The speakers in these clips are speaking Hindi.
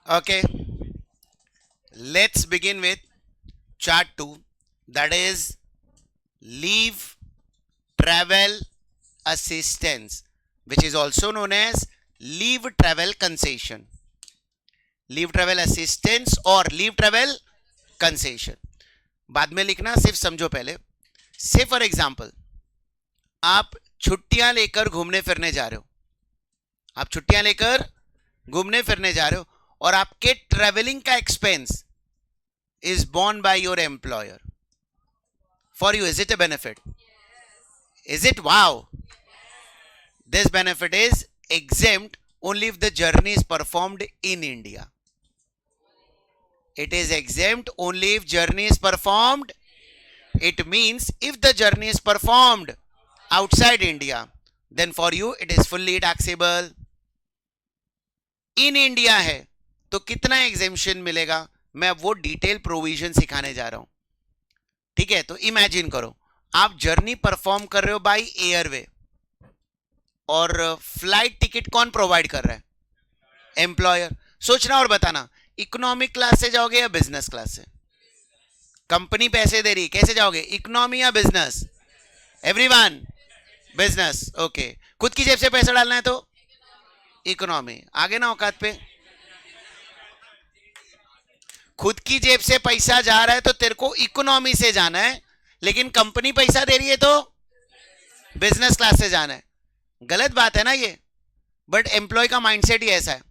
Okay, let's begin with chart 2, that is leave travel assistance, which is also known as leave travel concession. Leave travel assistance और leave travel concession बाद में लिखना, सिर्फ समझो पहले. से फॉर एग्जाम्पल आप छुट्टियां लेकर घूमने फिरने जा रहे हो, आप छुट्टियां लेकर घूमने फिरने जा रहे हो और आपके ट्रेवलिंग का expense is borne by your employer. For you, is it a benefit? Is it? Wow. This benefit is exempt only if the journey is performed in India. It is exempt only if journey is performed. It means if the journey is performed outside India, then for you it is fully taxable. In India है तो कितना exemption मिलेगा, मैं वो डिटेल प्रोविजन सिखाने जा रहा हूं. ठीक है, तो इमेजिन करो आप जर्नी परफॉर्म कर रहे हो बाय एयरवे और फ्लाइट टिकट कौन प्रोवाइड कर रहा है? एम्प्लॉयर. सोचना और बताना, इकोनॉमिक क्लास से जाओगे या बिजनेस क्लास से? कंपनी पैसे दे रही, कैसे जाओगे, इकोनॉमी या बिजनेस? Everyone business. ओके, खुद की जेब से पैसा डालना है तो इकोनॉमी. आगे ना औकात पे, खुद की जेब से पैसा जा रहा है तो तेरे को इकोनॉमी से जाना है, लेकिन कंपनी पैसा दे रही है तो बिजनेस क्लास से जाना है. गलत बात है ना ये. बट एम्प्लॉय का माइंडसेट ही ऐसा है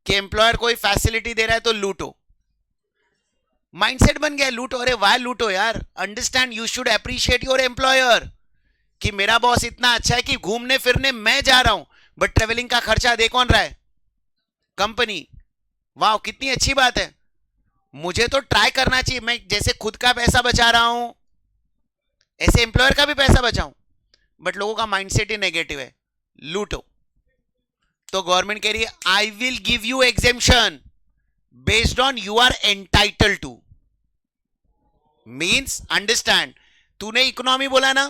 कि एम्प्लॉयर कोई फैसिलिटी दे रहा है तो लूटो. माइंडसेट बन गया लूटो. अरे वाह लूटो यार. Understand, you should appreciate your employer कि मेरा बॉस इतना अच्छा है कि घूमने फिरने मैं जा रहा हूं, बट ट्रेवलिंग का खर्चा दे कौन रहा है? कंपनी. वाह, कितनी अच्छी बात है. मुझे तो ट्राई करना चाहिए, मैं जैसे खुद का पैसा बचा रहा हूं ऐसे एम्प्लॉयर का भी पैसा बचाऊं. बट लोगों का माइंडसेट ही नेगेटिव है, लूटो. तो गवर्नमेंट कह रही है I will give you exemption based on you are entitle to. Means understand, तूने इकोनॉमी बोला ना,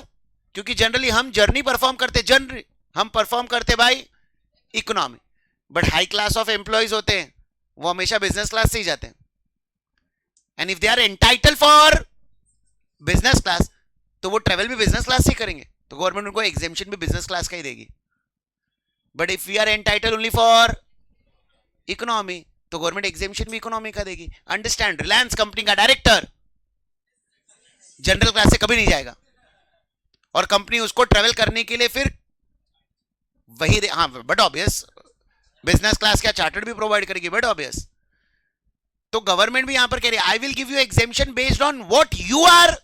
क्योंकि जनरली हम जर्नी परफॉर्म करते, जनरली हम परफॉर्म करते भाई economy. But high class of employees होते हैं वो हमेशा बिजनेस क्लास से ही जाते हैं. And if they are entitle for business class तो वो ट्रेवल भी बिजनेस क्लास से करेंगे, तो गवर्नमेंट उनको एग्जेम्पशन भी बिजनेस क्लास का ही देगी. But if we are entitle only for economy तो गवर्नमेंट एग्जेम्पशन भी इकोनॉमी का देगी. अंडरस्टैंड, रिलायंस कंपनी का डायरेक्टर जनरल क्लास से कभी नहीं जाएगा और कंपनी उसको ट्रेवल करने के लिए फिर वही हाँ, बट ऑब्वियस बिजनेस क्लास क्या चार्टर्ड भी प्रोवाइड करेगी, बट ऑब्वियस. तो गवर्नमेंट भी यहां पर कह रही है I will give you exemption based on what you are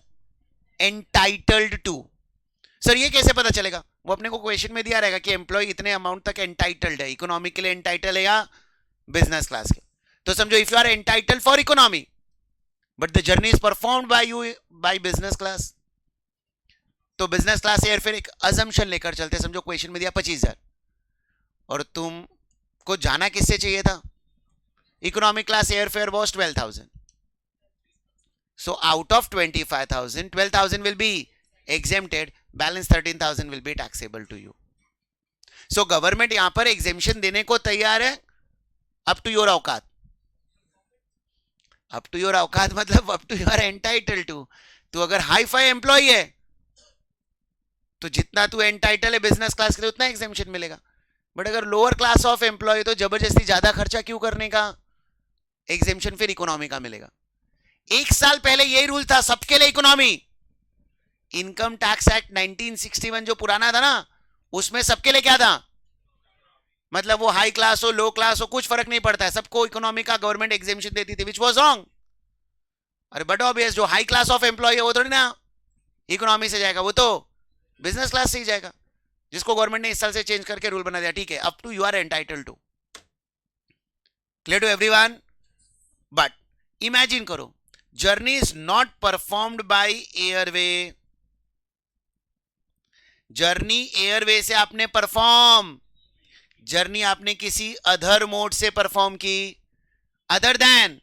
entitled to. Sir ये कैसे पता चलेगा? वो अपने को क्वेश्चन में दिया रहेगा कि एम्प्लॉय इतने अमाउंट तक एंटाइटल्ड है, इकोनॉमी के लिए एंटाइटल है या बिजनेस क्लास के. तो समझो if you are entitled for economy but the journey is performed by you by business class, तो बिजनेस क्लास एयर फिर एक अजम्पशन लेकर चलते, समझो क्वेश्चन में दिया 25,000 और तुमको जाना किससे चाहिए था? Economic class airfare was 12,000. So out of 25,000, 12,000 will be exempted, balance 13,000 will be taxable to you. So government यहां पर exemption देने को तैयार है up to your औकात. up to your औकात मतलब up to your entitled to. तो अगर हाई फाई एम्प्लॉय है तो जितना तू एंटाइटल है बिजनेस क्लास के लिए उतना एग्जेम्पशन मिलेगा. बट अगर लोअर क्लास ऑफ एम्प्लॉय तो जबरदस्ती ज्यादा खर्चा क्यों करने का, एग्जेम्पशन फिर इकोनॉमी का मिलेगा. एक साल पहले यही रूल था सबके लिए इकोनॉमी. इनकम टैक्स एक्ट 1961 जो पुराना था ना, उसमें सबके लिए क्या था, मतलब वो हाई क्लास हो लो क्लास हो कुछ फर्क नहीं पड़ता है, सबको इकोनॉमी का गवर्नमेंट एग्जेम्पशन देती थी, विच वाज रॉन्ग. अरे बट ऑब्वियस जो हाई क्लास ऑफ एम्प्लॉय है वो थोड़ी ना इकोनॉमी से जाएगा, वो तो बिजनेस क्लास से ही जाएगा, जिसको गवर्नमेंट ने इस साल से चेंज करके रूल बना दिया. ठीक है, up to you are entitled to. Clear to everyone? But imagine करो journey is not performed by airway. Journey airway से आपने परफॉर्म, जर्नी आपने किसी अदर मोड से परफॉर्म की other than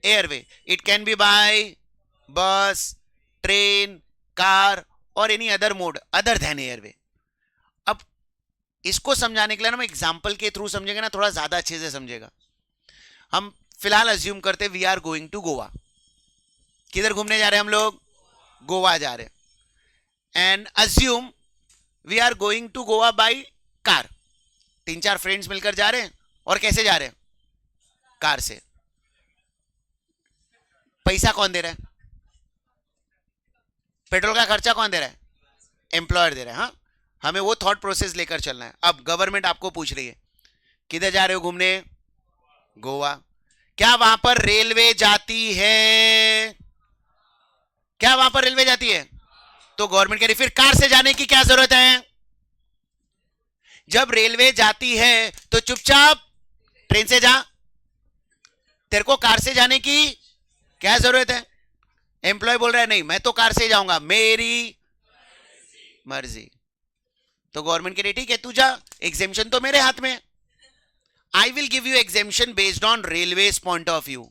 airway. It can be by bus, train, car और any other mode other than airway. अब इसको समझाने के लिए ना मैं एग्जांपल के थ्रू समझेगा ना थोड़ा ज्यादा अच्छे से समझेगा. हम फिलहाल अज्यूम करते we are going to Goa. किधर घूमने जा रहे हैं हम लोग? गोवा जा रहे हैं. And assume we are going to Goa by car. 3-4 friends मिलकर जा रहे हैं. और कैसे जा रहे हैं? कार से. पैसा कौन दे रहा है? पेट्रोल का खर्चा कौन दे रहा है? एम्प्लॉयर दे रहा है. हाँ, हमें वो थॉट प्रोसेस लेकर चलना है. अब गवर्नमेंट आपको पूछ रही है किधर जा रहे हो घूमने? गोवा. क्या वहां पर रेलवे जाती है? क्या वहां पर रेलवे जाती है? तो गवर्नमेंट कह रही फिर कार से जाने की क्या जरूरत है? जब रेलवे जाती है तो चुपचाप ट्रेन से जा. तेरे को कार से जाने की क्या जरूरत है? एम्प्लॉय बोल रहा है नहीं मैं तो कार से जाऊंगा, मेरी मर्जी. तो गवर्नमेंट कह रही ठीक है तू जा, एग्जेम्पशन तो मेरे हाथ में. I will give you exemption based on railway's point of view.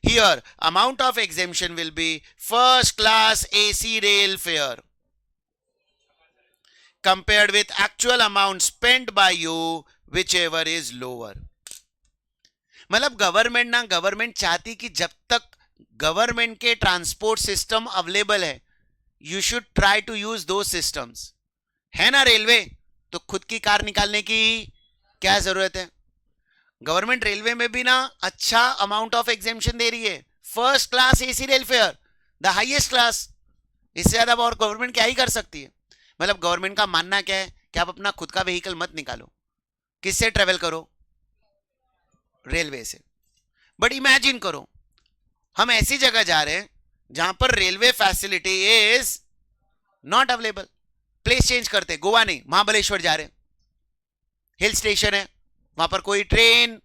Here, amount of exemption will be first class AC rail fare compared with actual amount spent by you, whichever is lower. मतलब गवर्नमेंट चाहती कि जब तक गवर्नमेंट के ट्रांसपोर्ट सिस्टम अवेलेबल है you should try to use the systems. है ना रेलवे, तो खुद की कार निकालने की क्या जरूरत है? गवर्नमेंट रेलवे में भी ना अच्छा अमाउंट ऑफ एग्जेम्पशन दे रही है. First class AC rail fair, the highest class. इससे ज्यादा और गवर्नमेंट क्या ही कर सकती है? मतलब गवर्नमेंट का मानना क्या है कि आप अपना खुद का व्हीकल मत निकालो. किससे ट्रेवल करो? रेलवे से. बट इमेजिन करो हम ऐसी जगह जा रहे हैं जहां पर railway facility is not available. Place change करते, गोवा नहीं महाबलेश्वर जा रहे हैं. हिल स्टेशन है, वहां पर कोई ट्रेन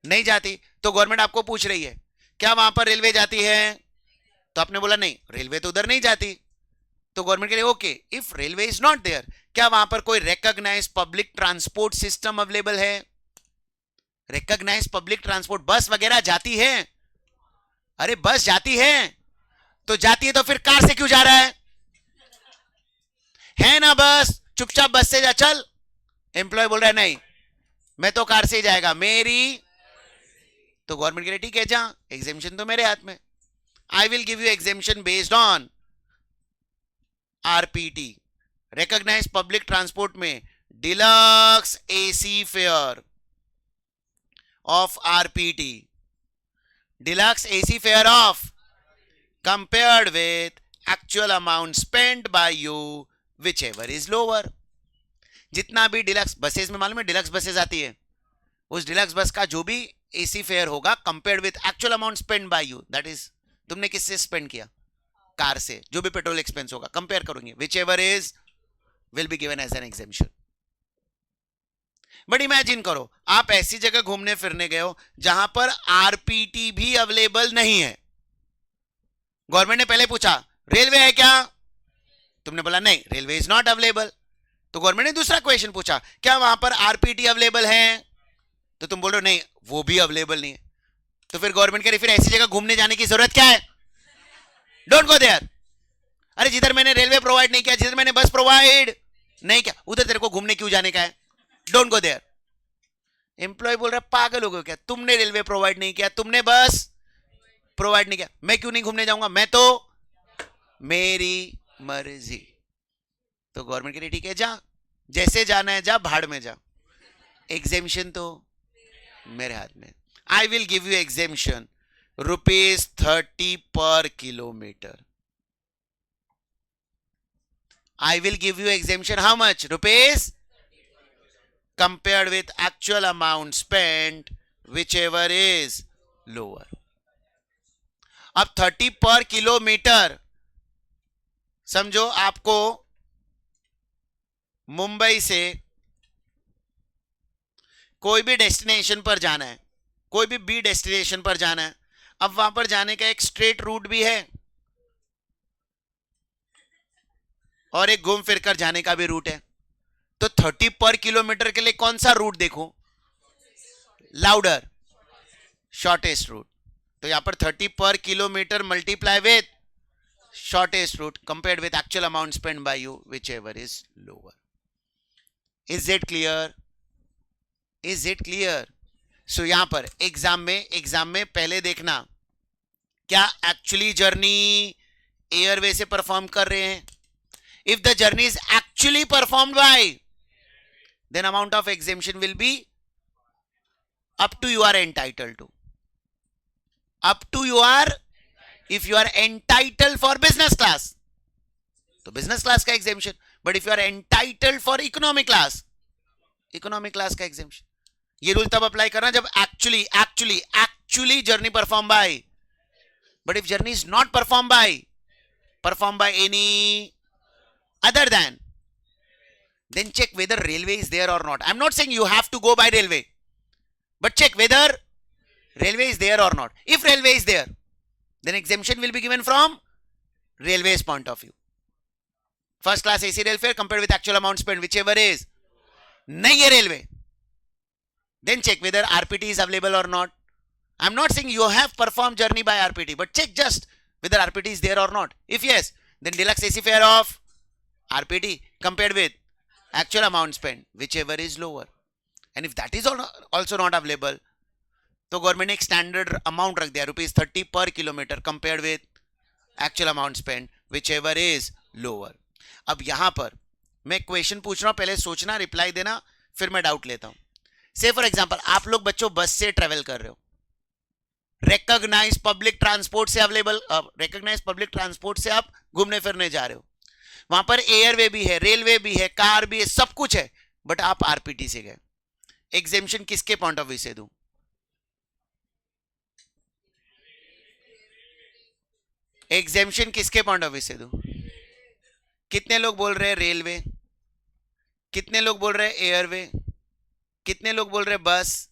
नहीं जाती. तो गवर्नमेंट आपको पूछ रही है क्या वहां पर रेलवे जाती है? तो आपने बोला नहीं रेलवे तो उधर नहीं जाती. तो गवर्नमेंट कह रही okay if railway is not there, क्या वहां पर कोई recognize public transport system available है? रिकॉग्नाइज पब्लिक ट्रांसपोर्ट, बस वगैरह जाती है. अरे बस जाती है तो जाती है तो फिर कार से क्यों जा रहा है ना? बस चुपचाप बस से जा चल. एम्प्लॉय बोल रहा है नहीं मैं तो कार से ही जाएगा, मेरी. तो गवर्नमेंट कह रही ठीक है जा, एग्जेम्पशन तो मेरे हाथ में. I will give you exemption based on RPT, recognise public transport में deluxe AC fare of RPT, deluxe AC fare of compared with actual amount spent by you whichever is lower. जितना भी डिलक्स बसेस में मालूम है डिलक्स बसेस आती है, उस डिलक्स बस का जो भी एसी फेयर होगा compared with actual amount spend by you, that is तुमने किससे स्पेंड किया? कार से. जो भी पेट्रोल एक्सपेंस होगा कंपेयर करेंगे, whichever is will be given as an exemption. But imagine करो आप ऐसी जगह घूमने फिरने गए हो जहां पर आरपीटी भी अवेलेबल नहीं है. गवर्नमेंट ने पहले पूछा रेलवे है क्या? तुमने बोला नहीं रेलवे इज नॉट अवेलेबल. तो गवर्नमेंट ने दूसरा क्वेश्चन पूछा क्या वहां पर आरपीटी अवेलेबल है? तो तुम बोल रहे हो नहीं वो भी अवेलेबल नहीं है. तो फिर गवर्नमेंट कह रही फिर ऐसी जगह घूमने जाने की जरूरत क्या है? Don't go there. अरे जिधर मैंने रेलवे प्रोवाइड नहीं किया, जिधर मैंने बस प्रोवाइड नहीं किया, उधर तेरे को घूमने क्यों जाने का है? Don't go there. एम्प्लॉय बोल रहा है पागल हो गए क्या? तुमने रेलवे प्रोवाइड नहीं किया, तुमने बस प्रोवाइड नहीं किया, मैं क्यों नहीं घूमने जाऊंगा? मैं तो मेरी मर्जी. तो गवर्नमेंट कह रही ठीक है जा, जैसे जाना है जा, भाड़ में जा, एग्जेम्पशन तो मेरे हाथ में. I will give you exemption ₹30 पर kilometre. I will give you exemption how much? Rupees compared with actual amount spent whichever is lower. अब 30 पर किलोमीटर समझो आपको मुंबई से कोई भी डेस्टिनेशन पर जाना है, कोई भी बी डेस्टिनेशन पर जाना है. अब वहां पर जाने का एक स्ट्रेट रूट भी है और एक घूम फिर कर जाने का भी रूट है. तो 30 पर किलोमीटर के लिए कौन सा रूट देखो? Louder, shortest route. तो यहां पर 30 पर kilometre multiply with shortest route compared with actual amount spend by you whichever is lower. Is it clear? Is it clear? So यहां पर एग्जाम में पहले देखना क्या एक्चुअली जर्नी एयरवे से परफॉर्म कर रहे हैं. If the journey is actually performed by, then amount of exemption will be up to you are entitled to. Up to you are, if you are entitled for business class, तो business class का exemption. But if you are entitled for economic class का exemption. ये रूल तब अप्लाई करना जब actually journey perform by. But if journey is not performed by any other than, then check whether railway is there or not. I'm not saying you have to go by railway, but check whether railway is there or not. If railway is there, then exemption will be given from railway's point of view. First class AC rail fare compared with actual amount spent, whichever is nahi hai railway, then check whether RPT is available or not. I'm not saying you have performed journey by RPT, but check just whether RPT is there or not. If yes, then deluxe AC fare of RPT compared with actual amount spent, whichever is lower. And if that is also not available, तो गवर्नमेंट ने एक स्टैंडर्ड अमाउंट रख दिया ₹30 पर kilometre compared with actual amount spend, which ever is lower. अब यहां पर मैं क्वेश्चन पूछ रहा हूं, पहले सोचना, रिप्लाई देना, फिर मैं डाउट लेता हूं. से फॉर एग्जांपल आप लोग बच्चों बस से ट्रेवल कर रहे हो, रिकॉग्नाइज पब्लिक ट्रांसपोर्ट से अवेलेबल, रिकॉग्नाइज पब्लिक ट्रांसपोर्ट से आप घूमने फिरने जा रहे हो, वहां पर एयरवे भी है, रेलवे भी है, कार भी है, सब कुछ है, बट आप आरपीटी से गए. एग्जेम्पशन किसके पॉइंट ऑफ व्यू से दूं? एग्जेम्पशन किसके पॉइंट ऑफ व्यू से दूं? कितने लोग बोल रहे हैं रेलवे, कितने लोग बोल रहे हैं एयरवे, कितने लोग बोल रहे हैं बस?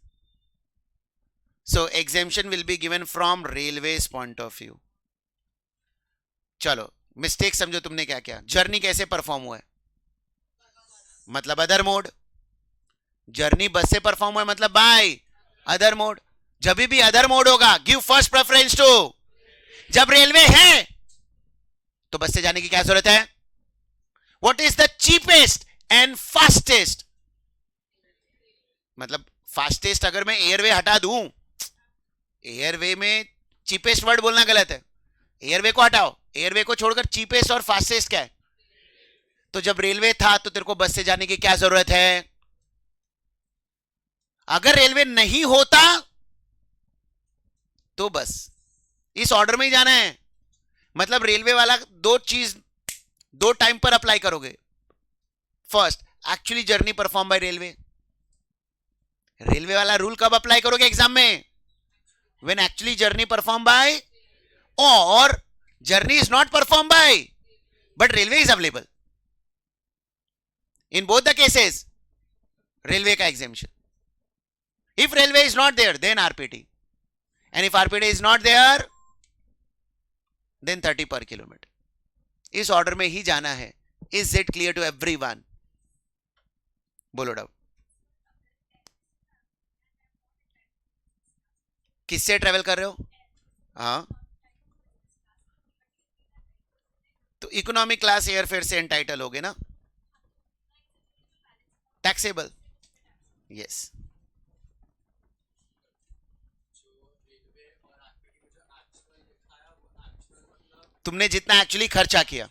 So exemption will be given from railways point of view. चलो मिस्टेक समझो तुमने क्या किया. जर्नी कैसे परफॉर्म हुआ है? मतलब अदर मोड. जर्नी बस से परफॉर्म हुआ है मतलब बाय अदर मोड. जब भी अदर मोड होगा गिव फर्स्ट प्रेफरेंस टू. जब रेलवे है तो बस से जाने की क्या जरूरत है? What is the cheapest and fastest? मतलब फास्टेस्ट अगर मैं एयरवे हटा दूं, एयरवे में चीपेस्ट वर्ड बोलना गलत है, एयरवे को हटाओ, एयरवे को छोड़कर चीपेस्ट और फास्टेस्ट क्या है? तो जब रेलवे था तो तेरे को बस से जाने की क्या जरूरत है? अगर रेलवे नहीं होता तो बस. इस ऑर्डर में ही जाना है. मतलब रेलवे वाला दो टाइम पर अप्लाई करोगे. First, actually journey perform by railway. Railway वाला रूल कब अप्लाई करोगे एग्जाम में? When actually journey perform by, और journey is not perform by but railway is available. In both the cases railway का exemption. If railway is not there then RPT, and if RPT is not there then 30 पर किलोमीटर. इस ऑर्डर में ही जाना है. Is it clear to everyone? बोलो डाउट. किससे ट्रेवल कर रहे हो? हाँ, तो इकोनॉमिक क्लास एयरफेयर से एंटाइटल होगे ना, टैक्सेबल. यस. तुमने जितना एक्चुअली खर्चा किया,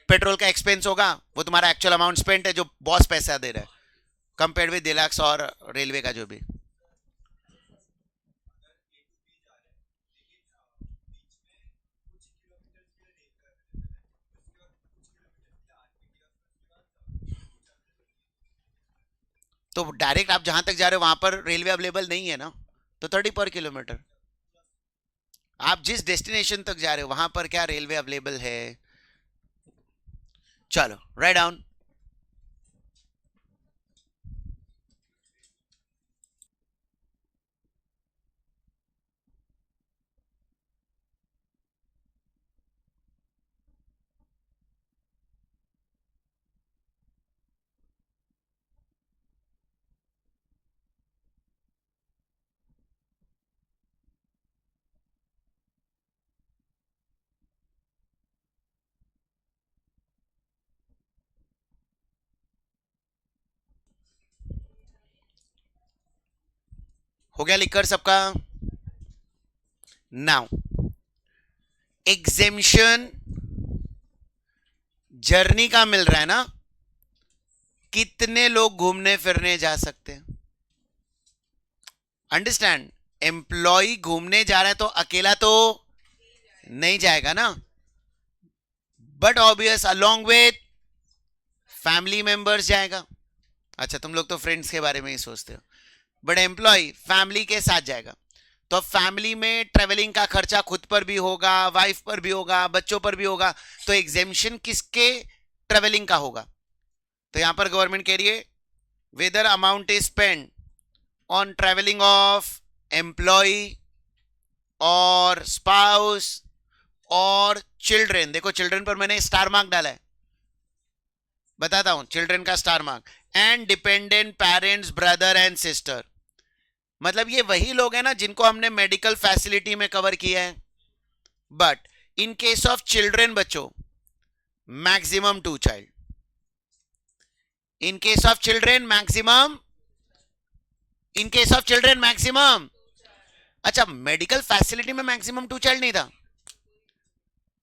पेट्रोल का एक्सपेंस होगा, वो तुम्हारा एक्चुअल अमाउंट स्पेंट है जो बॉस पैसा दे रहा है, कंपेयर्ड विद डिलक्स और रेलवे का जो भी. तो डायरेक्ट आप जहां तक जा रहे हो वहां पर रेलवे अवेलेबल नहीं है ना, तो 30 पर किलोमीटर. आप जिस डेस्टिनेशन तक जा रहे हो वहां पर क्या रेलवे अवेलेबल है? चलो राइट डाउन. हो गया लिखकर सबका? नाउ एग्जेम्पशन जर्नी का मिल रहा है ना, कितने लोग घूमने फिरने जा सकते हैं? अंडरस्टैंड? एम्प्लॉय घूमने जा रहा है तो अकेला तो नहीं जाएगा ना, but obvious along with family members जाएगा। अच्छा तुम लोग तो फ्रेंड्स के बारे में ही सोचते हो, बट एम्प्लॉय फैमिली के साथ जाएगा। तो अब फैमिली में ट्रेवलिंग का खर्चा खुद पर भी होगा, वाइफ पर भी होगा, बच्चों पर भी होगा, तो एग्जेम्पशन किसके ट्रेवलिंग का होगा? तो यहां पर गवर्नमेंट कह रही है whether amount is spend on travelling of employee और स्पाउस और चिल्ड्रेन। देखो चिल्ड्रेन पर मैंने स्टार मार्क डाला है, बताता हूं चिल्ड्रेन का star mark, and dependent parents brother and sister. मतलब ये वही लोग हैं ना जिनको हमने मेडिकल फैसिलिटी में कवर किया है, but in case of children बच्चों maximum 2 child, in case of children maximum, in case of children maximum. अच्छा मेडिकल फैसिलिटी में मैक्सिमम 2 चाइल्ड नहीं था,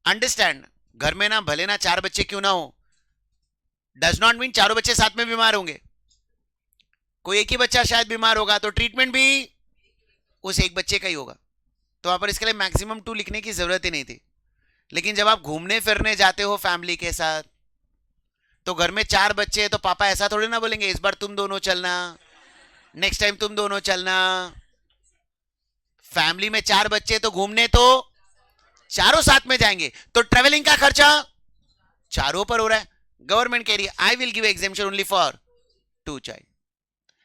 अंडरस्टैंड? घर में ना भले ना 4 बच्चे क्यों ना हो, डज नॉट मीन चारों बच्चे साथ में बीमार होंगे, कोई एक ही बच्चा शायद बीमार होगा तो ट्रीटमेंट भी उस एक बच्चे का ही होगा, तो वहां पर इसके लिए मैक्सिमम 2 लिखने की जरूरत ही नहीं थी। लेकिन जब आप घूमने फिरने जाते हो फैमिली के साथ, तो घर में 4 बच्चे हैं तो पापा ऐसा थोड़ी ना बोलेंगे इस बार तुम दोनों चलना, नेक्स्ट टाइम तुम दोनों चलना। फैमिली में 4 बच्चे तो घूमने तो चारों साथ में जाएंगे, तो ट्रेवलिंग का खर्चा चारों पर हो रहा है। गवर्नमेंट कह रही है I will give exemption only for 2 child.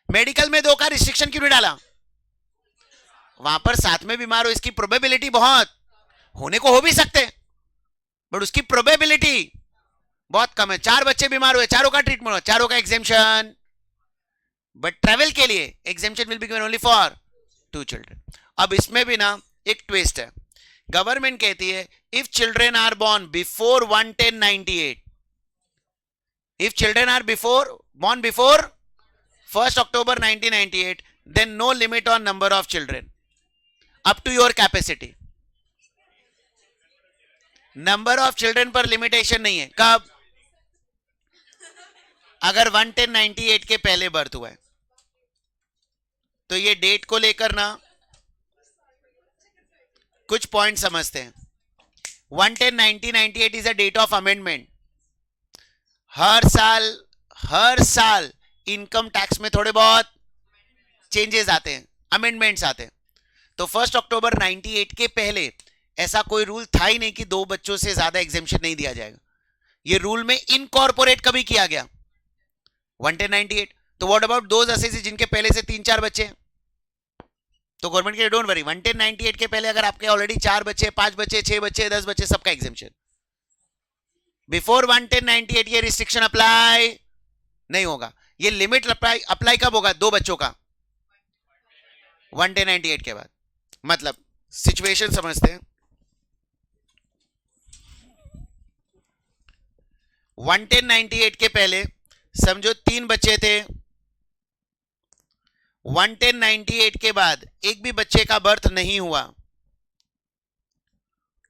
Medical में 2 का रिस्ट्रिक्शन क्यों नहीं डाला? वहां पर साथ में बीमार हो इसकी प्रोबेबिलिटी बहुत, होने को हो भी सकते बट उसकी प्रोबेबिलिटी बहुत कम है। 4 बच्चे बीमार हुए, चारों का ट्रीटमेंट हो, चारों का एग्जेम्पशन, बट ट्रेवल के लिए exemption will be given only for 2 children. अब इसमें भी ना एक ट्विस्ट है, गवर्नमेंट कहती है if children are born before 1/10/98, if children are born before 1st October 1998, then no limit on number of children, up to your capacity। Number of children पर लिमिटेशन नहीं है। कब? अगर 1/10/98 के पहले बर्थ हुआ है तो ये डेट को लेकर ना कुछ पॉइंट समझते हैं। 1/10/1998 is a date of amendment. हर साल इनकम टैक्स में थोड़े बहुत चेंजेस आते हैं, अमेंडमेंट्स आते हैं। तो 1 अक्टूबर 98 के पहले ऐसा कोई रूल था ही नहीं कि 2 बच्चों से ज्यादा एग्जेम्पशन नहीं दिया जाएगा। ये रूल में इनकॉर्पोरेट कभी किया गया 1/10/98। तो व्हाट अबाउट दोज असेसेस जिनके पहले से 3-4 बच्चे हैं? तो गवर्नमेंट के डोंट वरी, 1/10/98 के पहले अगर आपके ऑलरेडी 4 बच्चे, 5 बच्चे, 6 बच्चे, 10 बच्चे, सबका एग्जेम्पशन। बिफोर 1/10/98 ये रिस्ट्रिक्शन अप्लाई नहीं होगा। ये लिमिट अप्लाई कब होगा? 2 बच्चों का 1/10/98 के बाद। मतलब सिचुएशन समझते हैं। 1/10/98 के पहले समझो 3 बच्चे थे, 1/10/98 के बाद एक भी बच्चे का बर्थ नहीं हुआ,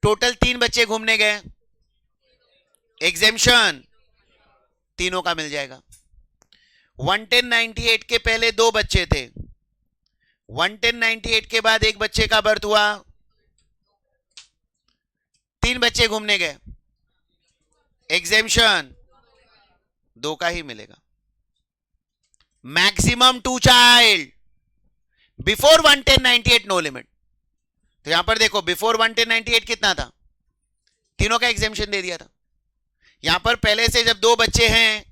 टोटल 3 बच्चे घूमने गए, एग्जेम्पशन तीनों का मिल जाएगा। 1/10/98 के पहले 2 बच्चे थे, 1/10/98 के बाद एक बच्चे का बर्थ हुआ, 3 बच्चे घूमने गए, एग्जेम्पशन 2 का ही मिलेगा। Maximum 2 child, before 1/10/98 no limit. तो यहां पर देखो बिफोर 1/10/98 कितना था? तीनों का एग्जेम्पशन दे दिया था। यहां पर पहले से जब 2 बच्चे हैं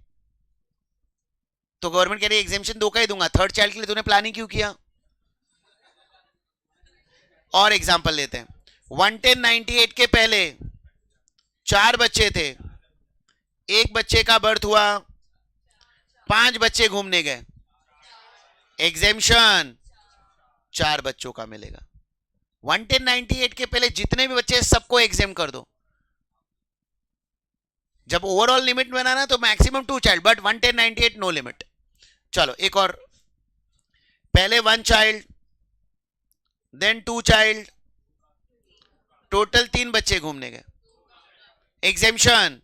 तो गवर्नमेंट कह रही है एग्जेम्पशन 2 का ही दूंगा। थर्ड चाइल्ड के लिए तूने प्लानिंग क्यों किया? और एग्जांपल लेते हैं। 1/10/98 के पहले 4 बच्चे थे, एक बच्चे का बर्थ हुआ, 5 बच्चे घूमने गए, एग्जेम्पशन 4 बच्चों का मिलेगा। 1/10/98 के पहले जितने भी बच्चे सबको एग्जेम कर दो। जब ओवरऑल लिमिट बनाना तो maximum 2 child, but 1/10/98 no limit. चलो एक और, पहले 1 चाइल्ड, देन 2 चाइल्ड, टोटल 3 बच्चे घूमने गए, एग्जेम्पशन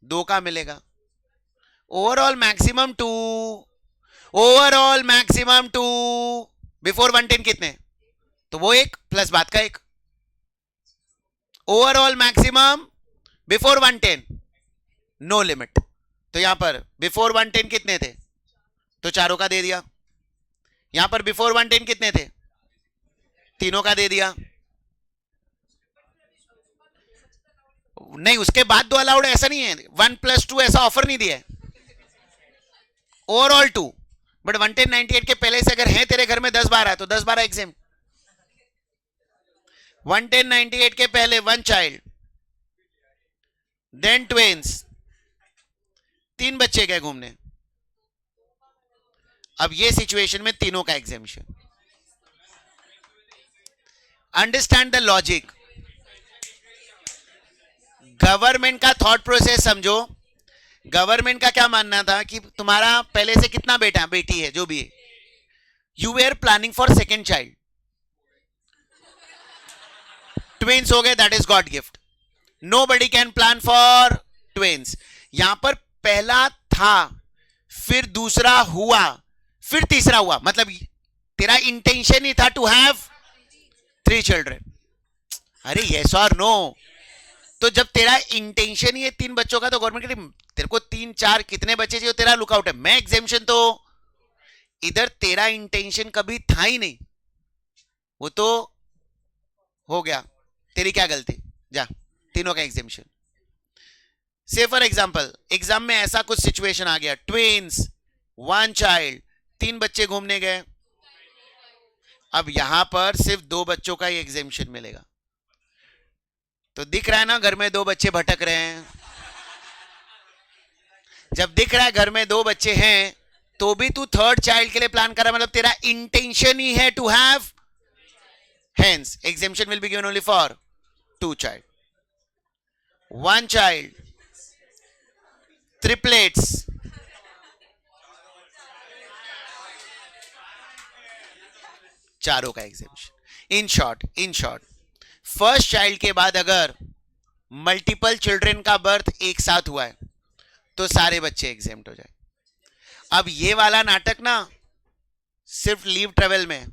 2 का मिलेगा, overall maximum 2, overall maximum 2, before 110 कितने, तो वो एक प्लस बाद का एक, overall maximum before 110 no limit, तो यहां पर बिफोर 110 कितने थे, तो चारों का दे दिया, यहां पर बिफोर 110 कितने थे, तीनों का दे दिया, नहीं उसके बाद 2 अलाउड ऐसा नहीं है, 1+2 ऐसा ऑफर नहीं दिया है, ओवरऑल 2, बट 11098 के पहले से अगर है तेरे घर में 10-12 तो 10-12 एग्जाम, 11098 के पहले 1 चाइल्ड, देन ट्वेंस, 3 बच्चे गए घूमने, अब ये सिचुएशन में तीनों का exemption, understand the logic, government का थॉट प्रोसेस समझो, गवर्नमेंट का क्या मानना था कि तुम्हारा पहले से कितना बेटा बेटी है जो भी है, you were planning for second child, twins हो गए, that is God gift, nobody can plan for twins, यहां पर पहला था, फिर दूसरा हुआ, फिर तीसरा हुआ, मतलब तेरा इंटेंशन ही था टू हैव 3 चिल्ड्रन, अरे यस और नो, तो जब तेरा इंटेंशन ही है 3 बच्चों का, तो गवर्नमेंट कहती तेरे को 3-4 कितने बच्चे चाहिए, तेरा लुकआउट है, मैं एग्जेम्पशन, तो इधर तेरा इंटेंशन कभी था ही नहीं, वो तो हो गया, तेरी क्या गलती, जा तीनों का एग्जेम्पशन। से फॉर एग्जाम्पल एग्जाम में ऐसा कुछ सिचुएशन आ गया, ट्विंस 1 चाइल्ड, 3 बच्चे घूमने गए, अब यहां पर सिर्फ 2 बच्चों का ही एग्जेम्पशन मिलेगा, तो दिख रहा है ना घर में 2 बच्चे भटक रहे हैं, जब दिख रहा है घर में 2 बच्चे हैं तो भी तू 3rd चाइल्ड के लिए प्लान कर रहा है, मतलब तेरा इंटेंशन ही है to have, hence exemption will be given only for 2 child, 1 child, triplets, चारों का exemption. In short first child के बाद अगर मल्टीपल चिल्ड्रन का बर्थ एक साथ हुआ है तो सारे बच्चे एग्जेम्प्ट हो जाए। अब ये वाला नाटक ना सिर्फ लीव ट्रेवल में,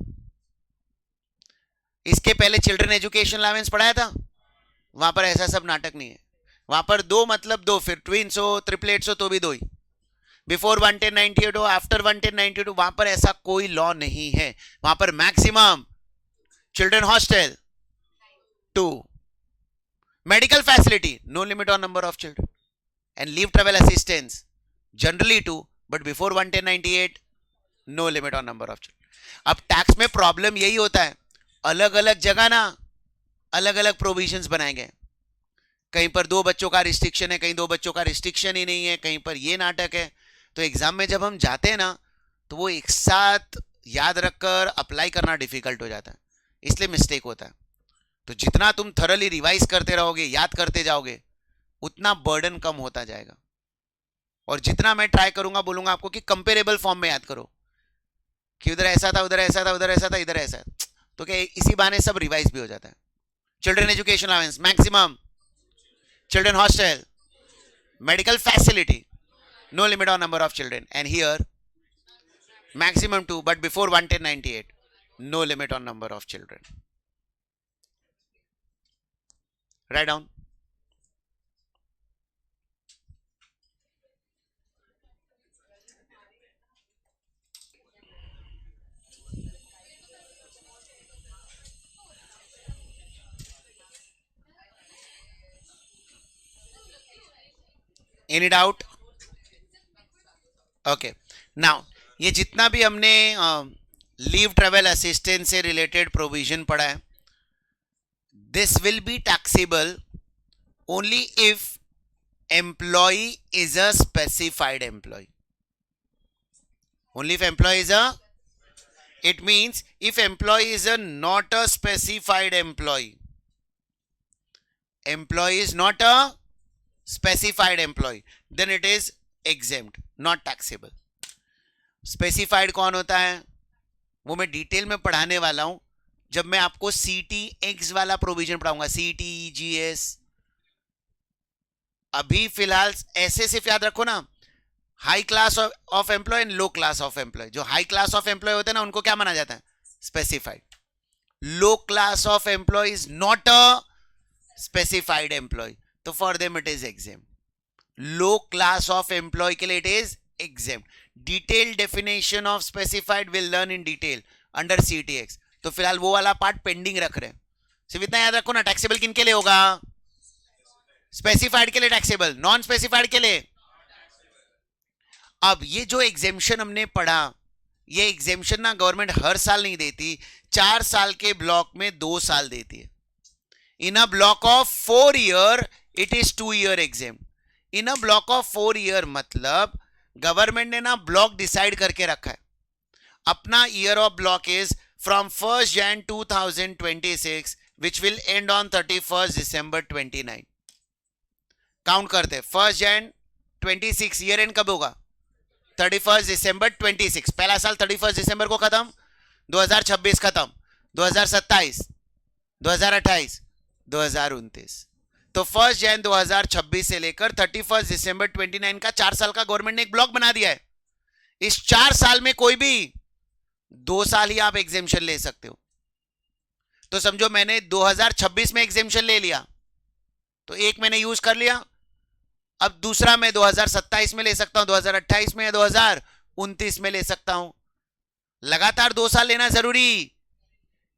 इसके पहले चिल्ड्रन एजुकेशन अलाउंस पढ़ाया था, वहां पर ऐसा सब नाटक नहीं है, वहां पर 2 मतलब 2, फिर ट्विंस हो ट्रिपलेट्स हो तो भी 2 ही, बिफोर 11098 हो आफ्टर 11098 वहां पर ऐसा कोई लॉ नहीं है, वहां पर maximum children hostel 2, medical facility no limit on number of children, and leave travel assistance generally 2, but before 11098 no limit on number of children. अब टैक्स में प्रॉब्लम यही होता है, अलग अलग जगह ना अलग अलग प्रोविजंस बनाए गए, कहीं पर 2 बच्चों का रिस्ट्रिक्शन है, कहीं 2 बच्चों का रिस्ट्रिक्शन ही नहीं है, कहीं पर ये नाटक है, तो एग्जाम में जब हम जाते हैं ना तो वो एक साथ याद रखकर अप्लाई करना डिफिकल्ट हो जाता है, इसलिए मिस्टेक होता है। तो जितना तुम थरली रिवाइज करते रहोगे, याद करते जाओगे, उतना बर्डन कम होता जाएगा, और जितना मैं ट्राई करूंगा बोलूंगा आपको कि कंपेरेबल फॉर्म में याद करो, कि उधर ऐसा था, उधर ऐसा था, उधर ऐसा था, इधर ऐसा, तो क्या इसी बहाने सब रिवाइज भी हो जाता है। Children education allowance maximum, children hostel, medical facility no limit on number of children, and here maximum 2, but before 11098 no limit on number of children. Write down. Any doubt? Okay now ये जितना भी हमने लीव ट्रेवल असिस्टेंस से रिलेटेड प्रोविजन पढ़ा है, this will be taxable only if employee is a specified employee, only if employee is a, it means if employee is a not a specified employee, employee is not a specified employee, then it is exempt, not taxable. Specified कौन होता है? वो मैं डिटेल में पढ़ाने वाला हूं जब मैं आपको CTX वाला प्रोविजन पढ़ाऊंगा, CTEGS। अभी फिलहाल ऐसे सिर्फ याद रखो ना, high class of employ and low class of employ. जो हाई क्लास ऑफ एम्प्लॉय होते हैं ना, उनको क्या माना जाता है? Specified. Low class of employ is not a specified employ, तो for them it is exempt. Low class of employ के लिए it is exempt. Detail definition of specified will learn in detail under CTX। तो फिलहाल वो वाला पार्ट पेंडिंग रख रहे हैं। सिर्फ इतना याद रखो ना, टैक्सेबल किन के लिए होगा? स्पेसिफाइड के लिए टैक्सेबल, नॉन स्पेसिफाइड के लिए। अब ये जो एग्जेम्पशन हमने पढ़ा, ये एग्जेम्पशन ना गवर्नमेंट हर साल नहीं देती, 4 साल के ब्लॉक में 2 साल देती है। In a block of 4 year it is 2 year exempt. In a block of 4 year मतलब गवर्नमेंट ने ना ब्लॉक डिसाइड करके रखा है। अपना year of block is from 1st Jan 2026 which will end on 31st December 29। Count करते, 1st Jan 26 ईयर एंड कब होगा? 31st December 26। पहला साल 31st दिसंबर को खत्म, 2026 खत्म, 2027, 2028, 2029। तो 1st Jan 2026 से लेकर 31st December 29 का 4 साल का गवर्नमेंट ने एक ब्लॉक बना दिया है। इस 4 साल में कोई भी 2 साल ही आप एग्जेम्पशन ले सकते हो। तो समझो मैंने 2026 में एग्जेम्पशन ले लिया, तो एक मैंने यूज कर लिया। अब दूसरा मैं 2027 में ले सकता हूं, 2028 में या 2029 में ले सकता हूं। लगातार 2 साल लेना जरूरी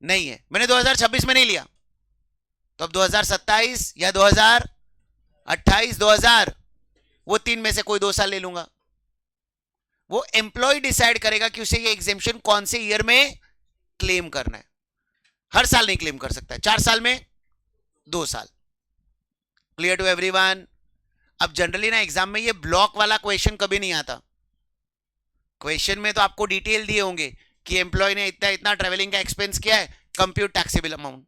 नहीं है। मैंने 2026 में नहीं लिया, तो अब 2027 या 2028, 2000, वो 3 में से कोई 2 साल ले लूंगा। वो एम्प्लॉय डिसाइड करेगा कि उसे ये एग्जेम्पशन कौन से ईयर में क्लेम करना है। हर साल नहीं क्लेम कर सकता है, 4 साल में 2 साल। Clear to everyone? अब जनरली ना एग्जाम में ये ब्लॉक वाला क्वेश्चन कभी नहीं आता। क्वेश्चन में तो आपको डिटेल दिए होंगे कि एम्प्लॉय ने इतना इतना ट्रेवलिंग का एक्सपेंस किया है, कंप्यूट टैक्सेबल अमाउंट।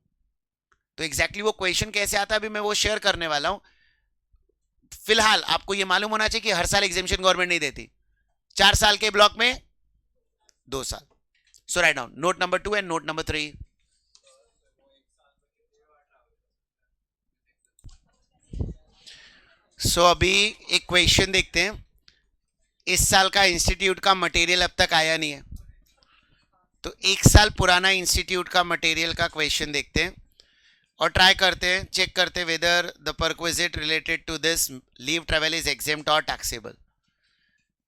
तो एग्जैक्टली वो क्वेश्चन कैसे आता है अभी मैं वो शेयर करने वाला हूं। फिलहाल आपको ये मालूम होना चाहिए कि हर साल एग्जेम्पशन गवर्नमेंट नहीं देती, 4 साल के ब्लॉक में 2 साल। So write down note number 2 and note number 3। So अभी एक क्वेश्चन देखते हैं। इस साल का इंस्टीट्यूट का मटेरियल अब तक आया नहीं है, तो 1 साल पुराना इंस्टीट्यूट का मटेरियल का क्वेश्चन देखते हैं और ट्राई करते हैं, चेक करते हैं whether the perquisite related to this leave travel is exempt और टैक्सेबल।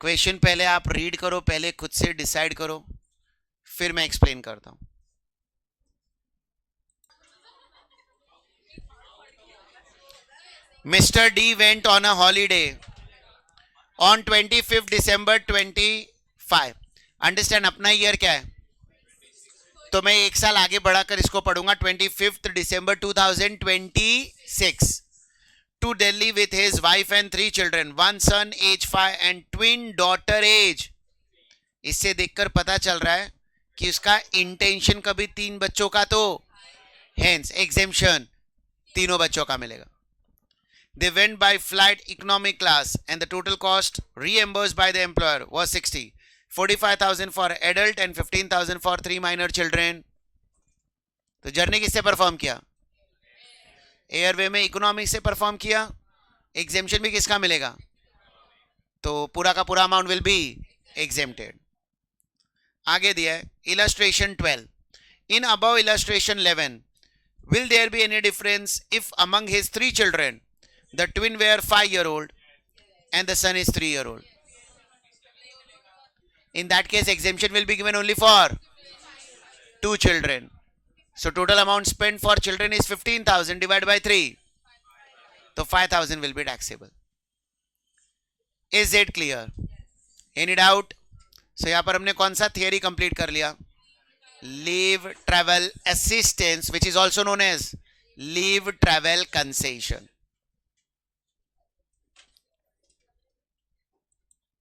क्वेश्चन पहले आप रीड करो, पहले खुद से डिसाइड करो, फिर मैं एक्सप्लेन करता हूं। Mr. D went on a holiday on 25th December 25। Understand, अपना ईयर क्या है? तो मैं 1 साल आगे बढ़ाकर इसको पढ़ूंगा, 25th December 2026 to Delhi with his wife and 3 children, 1 son age 5 and twin daughter age। इससे देखकर पता चल रहा है कि उसका इंटेंशन कभी 3 बच्चों का, तो हेंस एग्जेम्पशन तीनों बच्चों का मिलेगा। They went by flight economy class and the total cost reimbursed by the employer was 60, 45,000 for adult and 15,000 for 3 minor children। तो जर्नी किससे परफॉर्म किया? एयरवे में इकोनॉमी से परफॉर्म किया। एग्जेम्पशन भी किसका मिलेगा? तो पूरा का पूरा अमाउंट विल बी एग्जेम्प्टेड। आगे दिया है illustration 12। In above illustration 11 will there be any difference if among his 3 children the twin were 5-year-old and the son is 3-year-old? In that case exemption will be given only for 2 children. So total amount spent for children is 15,000 divided by 3, so 5,000 will be taxable। Is it clear? Any doubt? So यहाँ पर हमने कौन सा थियरी कंप्लीट कर लिया? Leave travel assistance, which is also known as leave travel concession.